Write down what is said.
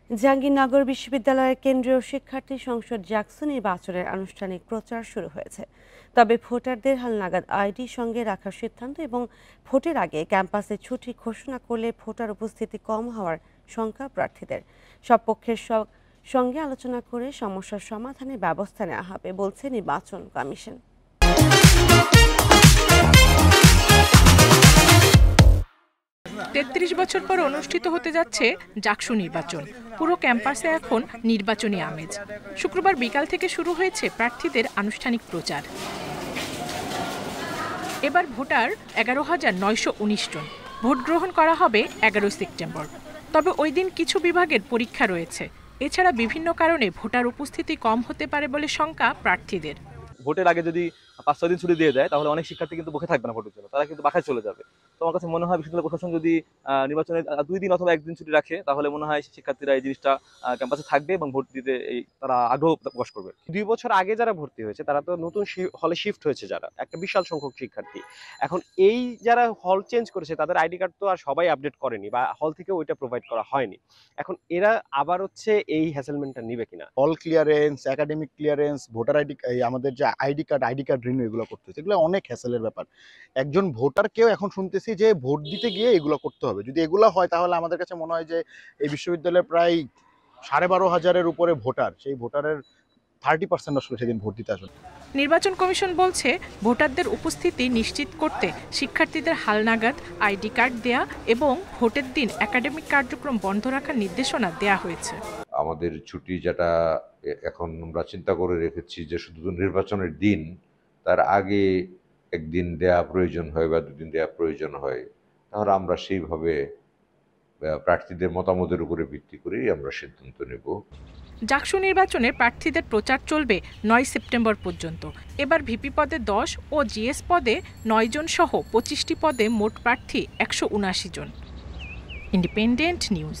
জাহাঙ্গীরনগর বিশ্ববিদ্যালয়ের কেন্দ্রীয় শিক্ষার্থী সংসদ জাকসু নির্বাচনের আনুষ্ঠানিক প্রচার শুরু হয়েছে। তবে ভোটারদের হালনাগাদ আইডি সঙ্গে রাখার সিদ্ধান্ত এবং ভোটের আগে ক্যাম্পাসে ছুটি ঘোষণা করলে ভোটার উপস্থিতি কম হওয়ার শঙ্কা প্রার্থীদের। সব পক্ষের সঙ্গে আলোচনা করে সমস্যার সমাধানের ব্যবস্থা নেওয়া হবে বলছে নির্বাচন কমিশন। ৩৩ বছর পর অনুষ্ঠিত হতে যাচ্ছে জাকসু নির্বাচন। পুরো ক্যাম্পাসে এখন নির্বাচনী আমেজ। শুক্রবার বিকাল থেকে শুরু হয়েছে প্রার্থীদের আনুষ্ঠানিক প্রচার। এবার ভোটার ১১,৯১৯ জন। ভোট গ্রহণ করা হবে ১১ সেপ্টেম্বর। তবে ওই দিন কিছু বিভাগের পরীক্ষা রয়েছে। এছাড়া বিভিন্ন কারণে ভোটার উপস্থিতি কম হতে পারে বলে শঙ্কা প্রার্থীদের। ভোটের আগে যদি ৫-৬ দিন ছুটি দিয়ে দেয় তাহলে অনেক শিক্ষার্থী কিন্তু বসে থাকবে না ভোটের জন্য, তারা কিন্তু বাসায় চলে যাবে। তো আমার কাছে মনে হয় বিশ্ববিদ্যালয় প্রশাসন যদি নির্বাচনের ২ দিন অথবা ১ দিন ছুটি রাখে তাহলে মনে হয় শিক্ষার্থীরা এই জিনিসটা ক্যাম্পাসে থাকবে এবং ভোট দিতে তারা আগ্রহ প্রকাশ করবে। ২ বছর আগে যারা ভর্তি হয়েছে তারা তো নতুন হলে শিফট হয়েছে, যারা একটা বিশাল সংখ্যক শিক্ষার্থী। এখন এই যারা হল চেঞ্জ করেছে তাদের আইডি কার্ড তো আর সবাই আপডেট করেনি বা হল থেকে ওইটা প্রোভাইড করা হয়নি। এখন এরা আবার হচ্ছে এই হ্যাসেলমেন্টটা নিবে কিনা। হল clearance, academic clearance, voter ID, আমাদের যে আইডি কার্ড রিনিউ, এগুলো করতে হচ্ছে। এগুলো অনেক হ্যাসেলের ব্যাপার। একজন ভোটারকেও এখন শুনতেছি যে ভোট দিতে গিয়ে এগুলো করতে হবে। যদি এগুলো হয় তাহলে আমাদের কাছে মনে হয় যে এই বিশ্ববিদ্যালয়ে প্রায় ১২,৫০০-এর উপরে ভোটার, সেই ভোটারের 30% আসলে সেদিন ভোট দিতে আসবে। নির্বাচন কমিশন বলছে ভোটারদের উপস্থিতি নিশ্চিত করতে শিক্ষার্থীদের হালনাগাদ আইডি কার্ড দেয়া এবং ভোটের দিন একাডেমিক কার্যক্রম বন্ধ রাখার নির্দেশনা দেয়া হয়েছে। আমাদের ছুটি যেটা এখন আমরা চিন্তা করে রেখেছি যে শুধু নির্বাচনের দিন, তার আগে একদিন দেয়া প্রয়োজন হয় বা ২ দিন দেয়া প্রয়োজন হয়, তাহলে আমরা সেইভাবে প্রার্থীদের মতামতের উপরে ভিত্তি করেই আমরা সিদ্ধান্ত নেব। জাকসু নির্বাচনে প্রার্থীদের প্রচার চলবে ৯ সেপ্টেম্বর পর্যন্ত। এবার ভিপি পদে ১০ ও জিএস পদে ৯ জন সহ ২৫টি পদে মোট প্রার্থী ১৭৯ জন। Independent news.